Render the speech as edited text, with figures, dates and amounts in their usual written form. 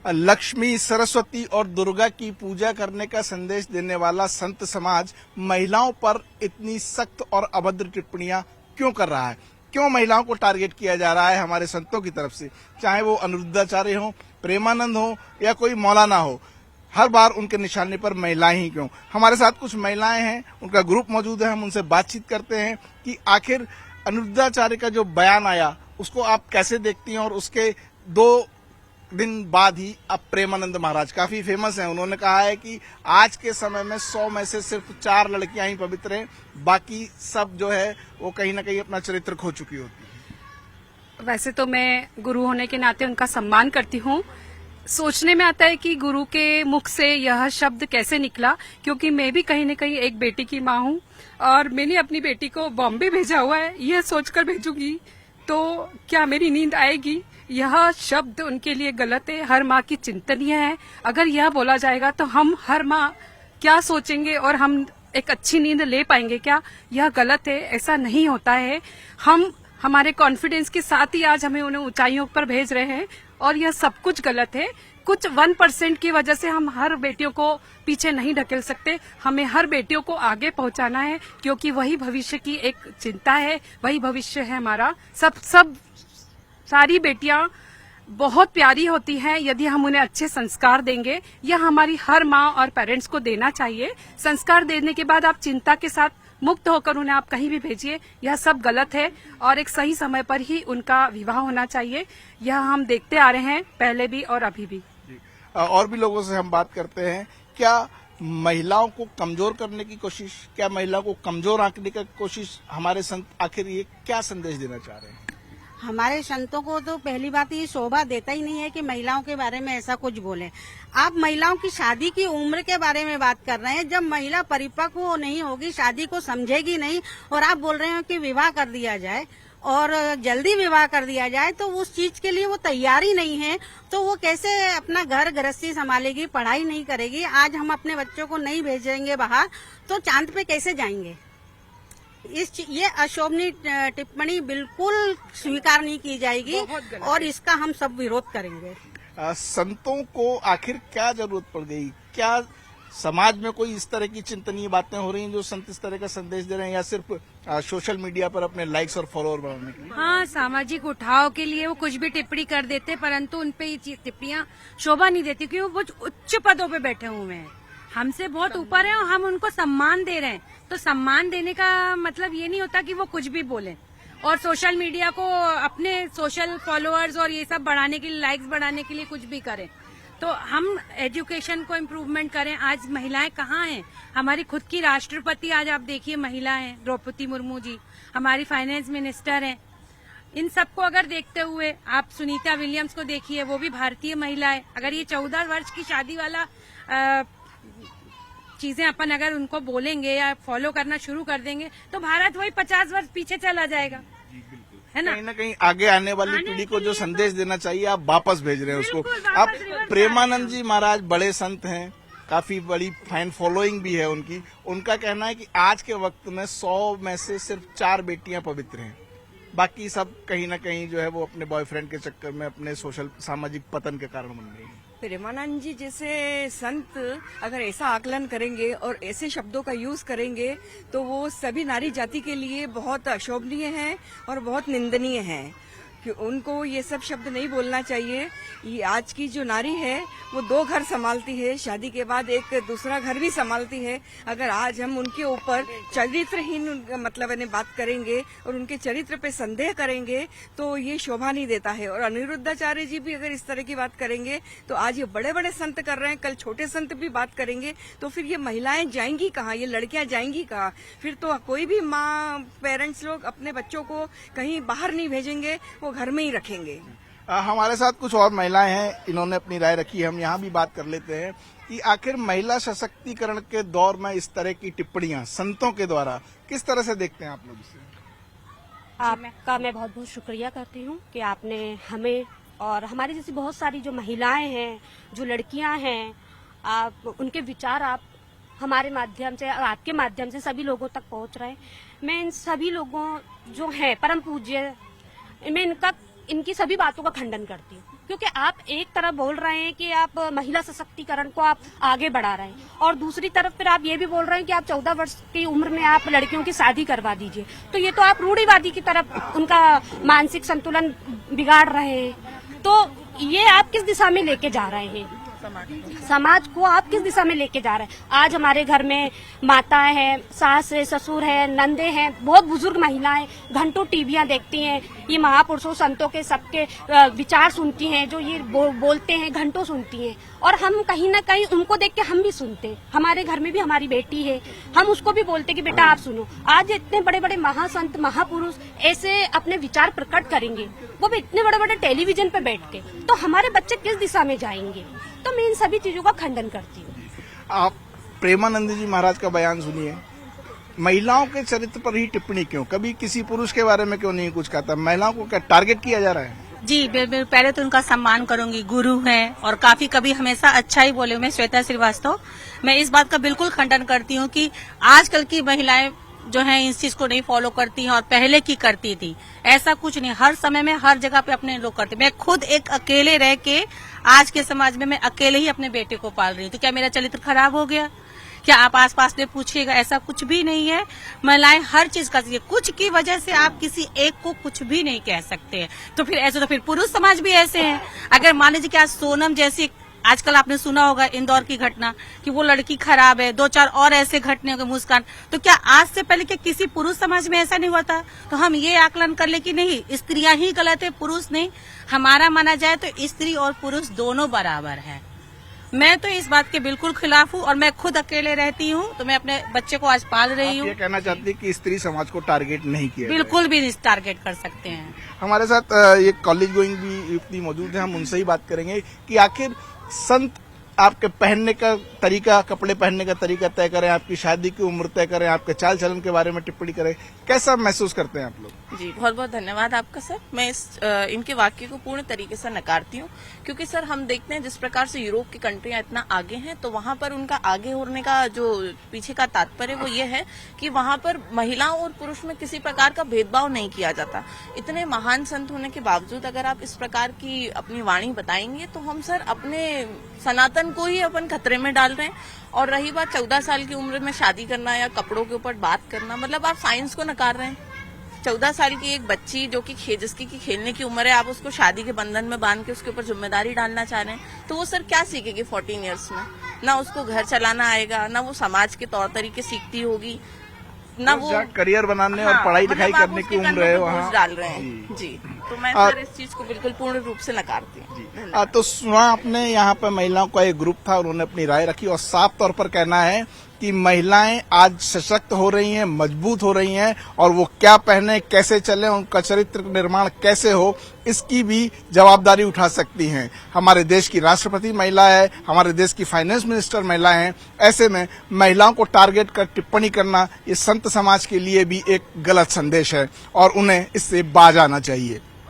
लक्ष्मी, सरस्वती और दुर्गा की पूजा करने का संदेश देने वाला संत समाज महिलाओं पर इतनी सख्त और अभद्र टिप्पणियां क्यों कर रहा है? क्यों महिलाओं को टारगेट किया जा रहा है हमारे संतों की तरफ से? चाहे वो अनिरुद्धाचार्य हो, प्रेमानंद हो या कोई मौलाना हो, हर बार उनके निशाने पर महिलाएं ही क्यों? हमारे साथ कुछ महिलाएं हैं, उनका ग्रुप मौजूद है, हम उनसे बातचीत करते हैं कि आखिर अनिरुद्धाचार्य का जो बयान आया उसको आप कैसे देखती हैं। और उसके 2 दिन बाद ही अब प्रेमानंद महाराज काफी फेमस हैं, उन्होंने कहा है कि आज के समय में 100 में से सिर्फ 4 लड़कियां ही पवित्र हैं, बाकी सब जो है वो कहीं ना कहीं अपना चरित्र खो चुकी होती है। वैसे तो मैं गुरु होने के नाते उनका सम्मान करती हूँ। सोचने में आता है कि गुरु के मुख से यह शब्द कैसे निकला, क्योंकि मैं भी कहीं न कहीं एक बेटी की माँ हूँ और मैंने अपनी बेटी को बॉम्बे भेजा हुआ है। यह सोचकर भेजूंगी तो क्या मेरी नींद आएगी? यह शब्द उनके लिए गलत है, हर माँ की चिंतनीय है। अगर यह बोला जाएगा तो हम हर माँ क्या सोचेंगे और हम एक अच्छी नींद ले पाएंगे क्या? यह गलत है, ऐसा नहीं होता है। हम हमारे कॉन्फिडेंस के साथ ही आज हमें उन्हें ऊंचाइयों पर भेज रहे हैं और यह सब कुछ गलत है। कुछ 1% की वजह से हम हर बेटियों को पीछे नहीं ढकेल सकते। हमें हर बेटियों को आगे पहुंचाना है, क्योंकि वही भविष्य की एक चिंता है, वही भविष्य है हमारा। सारी बेटियां बहुत प्यारी होती हैं यदि हम उन्हें अच्छे संस्कार देंगे। यह हमारी हर माँ और पेरेंट्स को देना चाहिए। संस्कार देने के बाद आप चिंता के साथ मुक्त होकर उन्हें आप कहीं भी भेजिए, यह सब गलत है और एक सही समय पर ही उनका विवाह होना चाहिए। यह हम देखते आ रहे हैं पहले भी और अभी भी। और भी लोगों से हम बात करते हैं, क्या महिलाओं को कमजोर करने की कोशिश, क्या महिलाओं को कमजोर आंकने की कोशिश हमारे संत आखिर ये क्या संदेश देना चाह रहे हैं? हमारे संतों को तो पहली बात ये शोभा देता ही नहीं है कि महिलाओं के बारे में ऐसा कुछ बोले। आप महिलाओं की शादी की उम्र के बारे में बात कर रहे हैं। जब महिला परिपक्व नहीं होगी, शादी को समझेगी नहीं, और आप बोल रहे हो कि विवाह कर दिया जाए और जल्दी विवाह कर दिया जाए, तो उस चीज के लिए वो तैयार ही नहीं है, तो वो कैसे अपना घर गृहस्थी संभालेगी, पढ़ाई नहीं करेगी। आज हम अपने बच्चों को नहीं भेजेंगे बाहर तो चांद पे कैसे जाएंगे? ये अशोभनीय टिप्पणी बिल्कुल स्वीकार नहीं की जाएगी और इसका हम सब विरोध करेंगे। संतों को आखिर क्या जरूरत पड़ गई? क्या समाज में कोई इस तरह की चिंतनीय बातें हो रही हैं जो संत इस तरह का संदेश दे रहे हैं, या सिर्फ सोशल मीडिया पर अपने लाइक्स और फॉलोअर बढ़ाने के लिए? हाँ, सामाजिक उठाव के लिए वो कुछ भी टिप्पणी कर देते, परंतु उनपे ये टिप्पणियां शोभा नहीं देती, क्योंकि वो बहुत उच्च पदों पे बैठे हुए हैं, हमसे बहुत ऊपर है और हम उनको सम्मान दे रहे हैं। तो सम्मान देने का मतलब ये नहीं होता कि वो कुछ भी बोले और सोशल मीडिया को अपने सोशल फॉलोअर्स और ये सब बढ़ाने के लिए, लाइक्स बढ़ाने के लिए कुछ भी करें। तो हम एजुकेशन को इम्प्रूवमेंट करें। आज महिलाएं कहाँ हैं? हमारी खुद की राष्ट्रपति आज आप देखिए महिला हैं, द्रौपदी मुर्मू जी, हमारी फाइनेंस मिनिस्टर हैं। इन सबको अगर देखते हुए आप सुनीता विलियम्स को देखिए, वो भी भारतीय महिला है। अगर ये 14 वर्ष की शादी वाला चीजें अपन अगर उनको बोलेंगे या फॉलो करना शुरू कर देंगे तो भारत वही 50 वर्ष पीछे चला जाएगा, है ना? कहीं ना कहीं आगे आने वाली पीढ़ी को जो संदेश देना चाहिए आप वापस भेज रहे हैं उसको। आप प्रेमानंद जी महाराज बड़े संत हैं, काफी बड़ी फैन फॉलोइंग भी है उनकी। उनका कहना है कि आज के वक्त में 100 में से सिर्फ 4 बेटियां पवित्र हैं, बाकी सब कहीं ना कहीं जो है वो अपने बॉयफ्रेंड के चक्कर में, अपने सोशल सामाजिक पतन के कारण बन रही है। प्रेमानंद जी जैसे संत अगर ऐसा आकलन करेंगे और ऐसे शब्दों का यूज करेंगे तो वो सभी नारी जाति के लिए बहुत अशोभनीय है और बहुत निंदनीय है। कि उनको ये सब शब्द नहीं बोलना चाहिए। ये आज की जो नारी है वो 2 घर संभालती है, शादी के बाद एक दूसरा घर भी संभालती है। अगर आज हम उनके ऊपर चरित्रहीन मतलब बात करेंगे और उनके चरित्र पे संदेह करेंगे तो ये शोभा नहीं देता है। और अनिरुद्धाचार्य जी भी अगर इस तरह की बात करेंगे तो आज ये बड़े बड़े संत कर रहे हैं, कल छोटे संत भी बात करेंगे तो फिर ये महिलाएं जाएंगी कहाँ, ये लड़कियां जाएंगी कहाँ? फिर तो कोई भी माँ पेरेंट्स लोग अपने बच्चों को कहीं बाहर नहीं भेजेंगे, वो घर में ही रखेंगे। हमारे साथ कुछ और महिलाएं हैं, इन्होंने अपनी राय रखी है, हम यहाँ भी बात कर लेते हैं कि आखिर महिला सशक्तिकरण के दौर में इस तरह की टिप्पणियां संतों के द्वारा किस तरह से देखते हैं आप लोग इसे? आपका मैं बहुत बहुत शुक्रिया करती हूँ कि आपने हमें और हमारी जैसी बहुत सारी जो महिलाएं हैं, जो लड़कियां हैं, आप उनके विचार आप हमारे माध्यम से, आपके माध्यम से सभी लोगों तक पहुँच रहे हैं। मैं इन सभी लोगों जो हैं परम पूज्य, मैं इनकी सभी बातों का खंडन करती हूँ। क्योंकि आप एक तरफ बोल रहे हैं कि आप महिला सशक्तिकरण को आप आगे बढ़ा रहे हैं और दूसरी तरफ फिर आप ये भी बोल रहे हैं कि आप 14 वर्ष की उम्र में आप लड़कियों की शादी करवा दीजिए। तो ये तो आप रूढ़िवादी की तरफ उनका मानसिक संतुलन बिगाड़ रहे हैं। तो ये आप किस दिशा में लेके जा रहे हैं? समाज को आप किस दिशा में लेके जा रहे हैं? आज हमारे घर में माताएं हैं, सास है, ससुर है, नंदे हैं, बहुत बुजुर्ग महिलाएं घंटों टीवियां देखती हैं, ये महापुरुषों संतों के सबके विचार सुनती हैं, जो ये बोलते हैं घंटों सुनती हैं। और हम कहीं ना कहीं उनको देख के हम भी सुनते हैं। हमारे घर में भी हमारी बेटी है, हम उसको भी बोलते कि बेटा आप सुनो। आज इतने बड़े बड़े महासंत महापुरुष ऐसे अपने विचार प्रकट करेंगे, वो भी इतने बड़े बड़े टेलीविजन पे बैठ के, तो हमारे बच्चे किस दिशा में जाएंगे? तो मैं इन सभी चीजों का खंडन करती हूँ। आप प्रेमानंद जी महाराज का बयान सुनिए, महिलाओं के चरित्र पर ही टिप्पणी क्यों? कभी किसी पुरुष के बारे में क्यों नहीं कुछ कहता? महिलाओं को क्या टारगेट किया जा रहा है? जी बिल्कुल, पहले तो उनका सम्मान करूंगी, गुरु हैं और काफी कभी हमेशा अच्छा ही बोले। मैं श्वेता श्रीवास्तव, मैं इस बात का बिल्कुल खंडन करती हूँ कि आजकल की महिलाएं जो हैं इस चीज को नहीं फॉलो करती हैं और पहले की करती थी। ऐसा कुछ नहीं, हर समय में हर जगह पे अपने लोग करते। मैं खुद एक अकेले रह के आज के समाज में मैं अकेले ही अपने बेटे को पाल रही हूँ। तो क्या मेरा चरित्र खराब हो गया? क्या आप आसपास में पूछिएगा, ऐसा कुछ भी नहीं है। महिलाएं हर चीज करती है, कुछ की वजह से आप किसी एक को कुछ भी नहीं कह सकते हैं। तो फिर ऐसे तो फिर पुरुष समाज भी ऐसे हैं। अगर मान लीजिए कि आज सोनम जैसी, आजकल आपने सुना होगा इंदौर की घटना कि वो लड़की खराब है, 2-4 और ऐसे घटने हो गए, मुस्कान, तो क्या आज से पहले क्या किसी पुरुष समाज में ऐसा नहीं हुआ था? तो हम ये आकलन कर ले कि नहीं, स्त्रियां ही गलत है, पुरुष नहीं। हमारा माना जाए तो स्त्री और पुरुष दोनों बराबर है। मैं तो इस बात के बिल्कुल खिलाफ हूँ और मैं खुद अकेले रहती हूँ, तो मैं अपने बच्चे को आज पाल रही हूँ। ये कहना चाहती है कि स्त्री समाज को टारगेट नहीं किया? बिल्कुल भी टारगेट कर सकते हैं। हमारे साथ ये कॉलेज गोइंग भी युवती मौजूद है, हम उनसे ही बात करेंगे कि आखिर संत आपके पहनने का तरीका, कपड़े पहनने का तरीका तय करें, आपकी शादी की उम्र तय करें, आपके चाल चलन के बारे में टिप्पणी करें, कैसा महसूस करते हैं आप लोग? जी बहुत बहुत धन्यवाद आपका सर। मैं इनके वाक्य को पूर्ण तरीके से नकारती हूँ, क्योंकि सर हम देखते हैं जिस प्रकार से यूरोप की कंट्रियां इतना आगे हैं, तो वहां पर उनका आगे होने का जो पीछे का तात्पर्य वो ये है कि वहां पर महिलाओं और पुरुष में किसी प्रकार का भेदभाव नहीं किया जाता। इतने महान संत होने के बावजूद अगर आप इस प्रकार की अपनी वाणी बताएंगे तो हम सर अपने सनातन को ही अपन खतरे में डाल रहे हैं। और रही बात 14 साल की उम्र में शादी करना या कपड़ों के ऊपर बात करना, मतलब आप साइंस को नकार रहे हैं। 14 साल की एक बच्ची जो कि जिसकी खेलने की उम्र है, आप उसको शादी के बंधन में बांध के उसके ऊपर जिम्मेदारी डालना चाह रहे हैं, तो वो सर क्या सीखेगी 14 इयर्स में? ना उसको घर चलाना आएगा, ना वो समाज के तौर तरीके सीखती होगी, ना वो करियर बनाने और पढ़ाई लिखाई करने की उम्र है वहाँ डाल रहे हैं। जी तो मैं सर इस चीज को बिल्कुल पूर्ण रूप से नकारती हूँ। तो सुना आपने, यहाँ पर महिलाओं का एक ग्रुप था, उन्होंने अपनी राय रखी और साफ तौर पर कहना है कि महिलाएं आज सशक्त हो रही हैं, मजबूत हो रही हैं और वो क्या पहने, कैसे चले, उनका चरित्र निर्माण कैसे हो, इसकी भी जवाबदारी उठा सकती हैं। हमारे देश की राष्ट्रपति महिला है, हमारे देश की फाइनेंस मिनिस्टर महिला हैं। ऐसे में महिलाओं को टारगेट कर टिप्पणी करना ये संत समाज के लिए भी एक गलत संदेश है और उन्हें इससे बाज आना चाहिए।